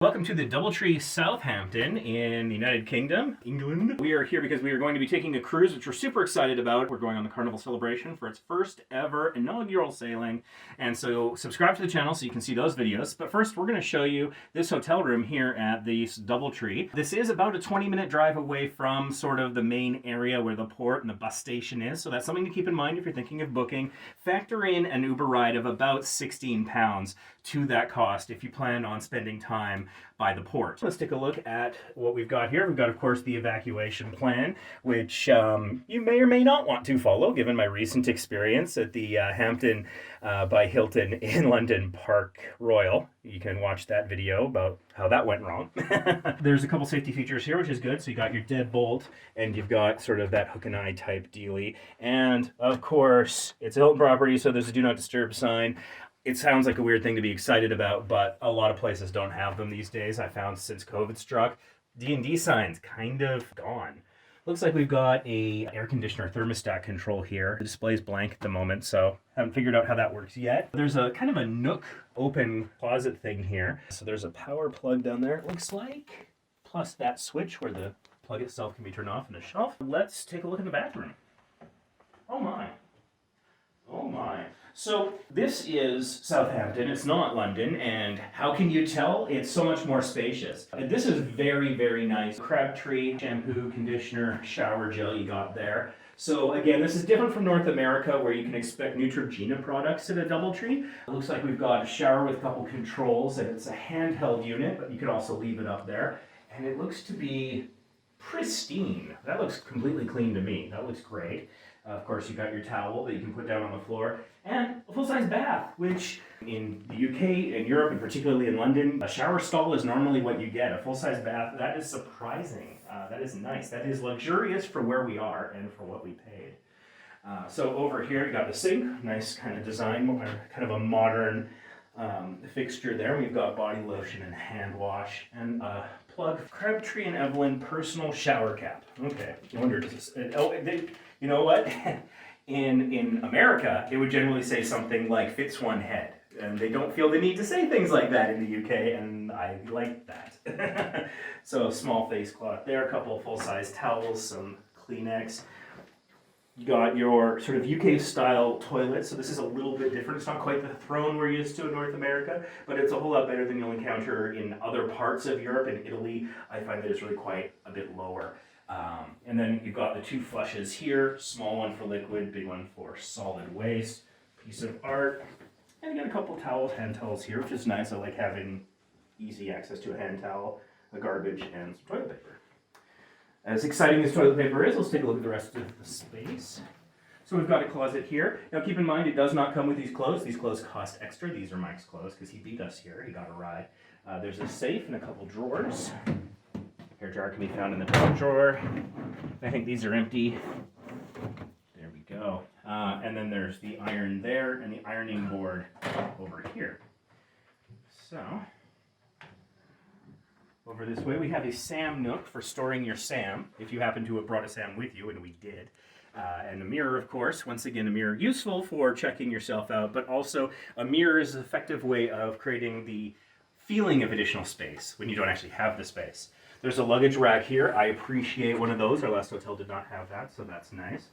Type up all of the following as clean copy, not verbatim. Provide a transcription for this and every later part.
Welcome to the DoubleTree Southampton in the United Kingdom, England. We are here because we are going to be taking a cruise, which we're super excited about. We're going on the Carnival celebration for its first ever inaugural sailing. And so subscribe to the channel so you can see those videos. But first, we're going to show you this hotel room here at the DoubleTree. This is about a 20-minute drive away from sort of the main area where the port and the bus station is. So that's something to keep in mind if you're thinking of booking. Factor in an Uber ride of about £16 to that cost if you plan on spending time by the port. Let's take a look at what we've got here. We've got, of course, the evacuation plan, which you may or may not want to follow, given my recent experience at the Hampton by Hilton in London Park Royal. You can watch that video about how that went wrong. There's a couple safety features here, which is good. So you got your deadbolt, and you've got sort of that hook and eye type dealy. And, of course, it's a Hilton property, so there's a do not disturb sign. It sounds like a weird thing to be excited about, but a lot of places don't have them these days. I found since COVID struck, D&D signs kind of gone. Looks like we've got a air conditioner thermostat control here. The display's blank at the moment, so haven't figured out how that works yet. There's a kind of a nook open closet thing here. So there's a power plug down there, it looks like, plus that switch where the plug itself can be turned off in the shelf. Let's take a look in the bathroom. Oh my. Oh my. So this is Southampton, it's not London, and how can you tell? It's so much more spacious. This is very, very nice. Crabtree shampoo, conditioner, shower gel you got there. So again, this is different from North America where you can expect Neutrogena products at a DoubleTree. It looks like we've got a shower with a couple controls, and it's a handheld unit, but you could also leave it up there. And it looks to be pristine. That looks completely clean to me. That looks great. Of course, you got your towel that you can put down on the floor, and a full-size bath, which in the UK and Europe, and particularly in London, a shower stall is normally what you get. A full-size bath, that is surprising. That is nice. That is luxurious for where we are and for what we paid. So over here, you got the sink, nice kind of design, kind of a modern fixture there. We've got body lotion and hand wash, and a plug, Crabtree and Evelyn personal shower cap. Okay, I wonder, does this, you know what? In America, it would generally say something like fits one head. And they don't feel the need to say things like that in the UK, and I like that. So a small face cloth there, a couple of full-size towels, some Kleenex. You got your sort of UK style toilet, so this is a little bit different. It's not quite the throne we're used to in North America, but it's a whole lot better than you'll encounter in other parts of Europe. In Italy, I find that it's really quite a bit lower. And then you've got the two flushes here, small one for liquid, big one for solid waste, piece of art. And you got a couple towels, hand towels here, which is nice. I like having easy access to a hand towel, a garbage, and some toilet paper. As exciting as toilet paper is, let's take a look at the rest of the space. So we've got a closet here. Now keep in mind, it does not come with these clothes. These clothes cost extra. These are Mike's clothes because he beat us here. He got a ride. There's a safe and a couple drawers. Hair dryer can be found in the top drawer. I think these are empty. There we go. And then there's the iron there and the ironing board over here. So, over this way we have a Sam nook for storing your Sam, if you happen to have brought a Sam with you, and we did. And a mirror, of course. Once again, a mirror useful for checking yourself out, but also a mirror is an effective way of creating the feeling of additional space when you don't actually have the space. There's a luggage rack here. I appreciate one of those. Our last hotel did not have that, so that's nice.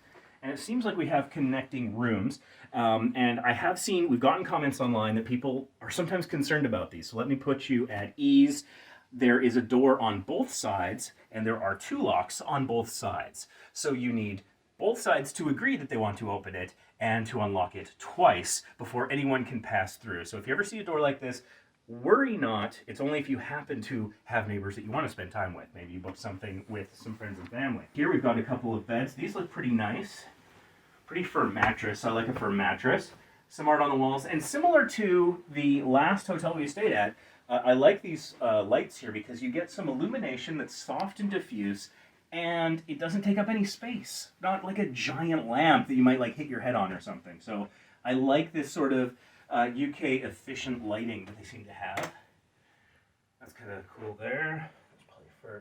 And it seems like we have connecting rooms. And I have seen, we've gotten comments online that people are sometimes concerned about these. So let me put you at ease. There is a door on both sides, and there are two locks on both sides. So you need both sides to agree that they want to open it and to unlock it twice before anyone can pass through. So if you ever see a door like this, worry not. It's only if you happen to have neighbors that you want to spend time with. Maybe you book something with some friends and family. Here we've got a couple of beds. These look pretty nice. Pretty firm mattress. I like a firm mattress. Some art on the walls. And similar to the last hotel we stayed at, I like these lights here because you get some illumination that's soft and diffuse, and it doesn't take up any space. Not like a giant lamp that you might like hit your head on or something. So I like this sort of UK efficient lighting that they seem to have. That's kind of cool there.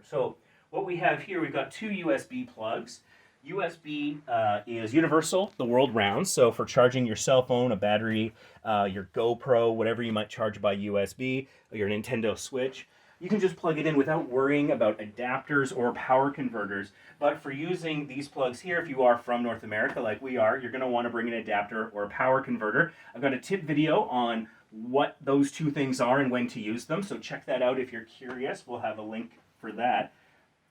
So what we have here, we've got two USB plugs. USB is universal the world round, so for charging your cell phone, a battery, your GoPro, whatever you might charge by USB, your Nintendo Switch. you can just plug it in without worrying about adapters or power converters. But for using these plugs here, if you are from North America like we are, you're going to want to bring an adapter or a power converter. I've got a tip video on what those two things are and when to use them, so check that out if you're curious. We'll have a link for that.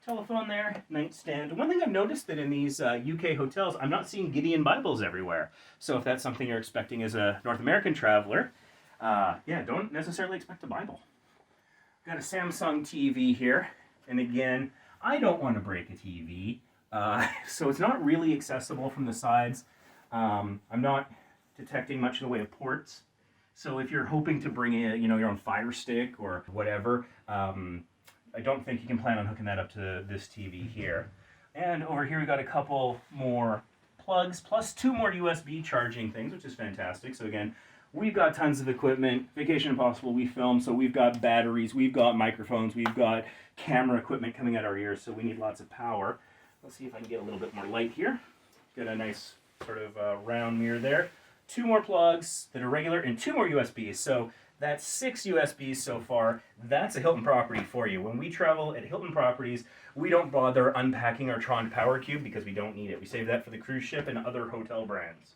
Telephone there, nightstand. One thing I've noticed that in these UK hotels, I'm not seeing Gideon Bibles everywhere. So if that's something you're expecting as a North American traveler, yeah, don't necessarily expect a Bible. Got a Samsung TV here, and again, I don't want to break a TV, so it's not really accessible from the sides. I'm not detecting much in the way of ports, so if you're hoping to bring in, your own Fire Stick or whatever, I don't think you can plan on hooking that up to this TV here. And over here we got a couple more plugs, plus 2 more USB charging things, which is fantastic. So again, we've got tons of equipment. Vacation Impossible, we film, so we've got batteries, we've got microphones, we've got camera equipment coming out our ears, so we need lots of power. Let's see if I can get a little bit more light here. Got a nice sort of round mirror there. 2 more plugs that are regular and 2 more USBs. So that's 6 USBs so far. That's a Hilton property for you. When we travel at Hilton properties, we don't bother unpacking our Tron Power Cube because we don't need it. We save that for the cruise ship and other hotel brands.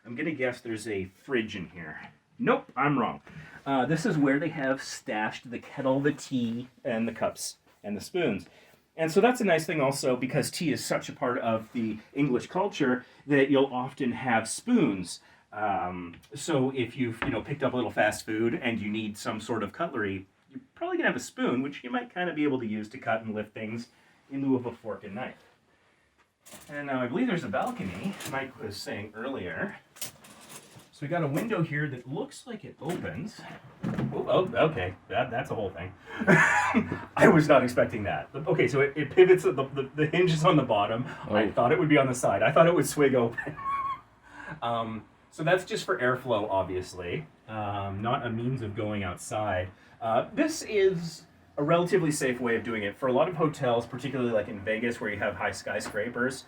I'm going to guess there's a fridge in here. Nope, I'm wrong. This is where they have stashed the kettle, the tea, and the cups and the spoons. And so that's a nice thing also, because tea is such a part of the English culture that you'll often have spoons. So if you've picked up a little fast food and you need some sort of cutlery, you're probably gonna have a spoon, which you might kind of be able to use to cut and lift things in lieu of a fork and knife. And now I believe there's a balcony, Mike was saying earlier. So we got a window here that looks like it opens. Oh, okay, that's a whole thing. I was not expecting that. Okay, so it pivots, the hinge is on the bottom. Oh. I thought it would be on the side. I thought it would swing open. So that's just for airflow, obviously, not a means of going outside. This is a relatively safe way of doing it. For a lot of hotels, particularly like in Vegas where you have high skyscrapers,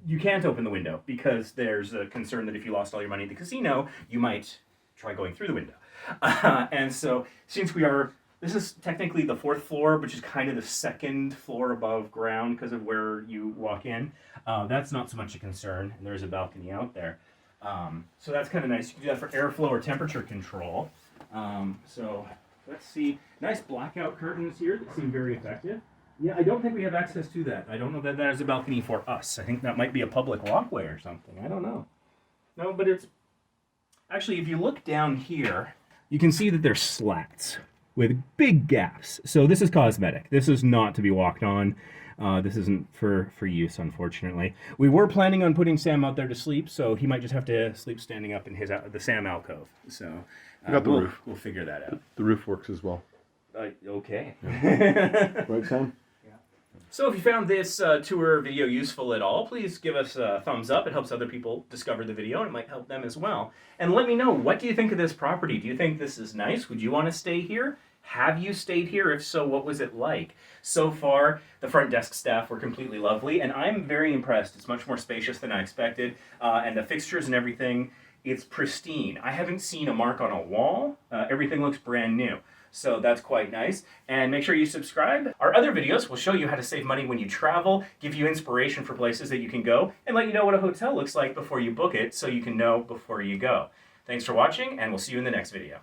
you can't open the window because there's a concern that if you lost all your money at the casino, you might try going through the window. And so since this is technically the 4th floor, which is kind of the 2nd floor above ground because of where you walk in. That's not so much a concern, and there's a balcony out there. So that's kind of nice. You can do that for airflow or temperature control. So let's see. Nice blackout curtains here that seem very effective. Yeah, I don't think we have access to that. I don't know that that is a balcony for us. I think that might be a public walkway or something. I don't know. No, but it's... Actually, if you look down here, you can see that there's slats with big gaps. So this is cosmetic. This is not to be walked on. This isn't for use, unfortunately. We were planning on putting Sam out there to sleep, so he might just have to sleep standing up in the Sam alcove. So got the roof. We'll figure that out. The roof works as well. Okay. Yeah. Right, Sam? Yeah. So if you found this tour video useful at all, please give us a thumbs up. It helps other people discover the video, and it might help them as well. And let me know, what do you think of this property? Do you think this is nice? Would you want to stay here? Have you stayed here? If so, what was it like? So far, the front desk staff were completely lovely, and I'm very impressed. It's much more spacious than I expected, and the fixtures and everything, it's pristine. I haven't seen a mark on a wall. Everything looks brand new. So that's quite nice. And make sure you subscribe. Our other videos will show you how to save money when you travel, give you inspiration for places that you can go, and let you know what a hotel looks like before you book it so you can know before you go. Thanks for watching, and we'll see you in the next video.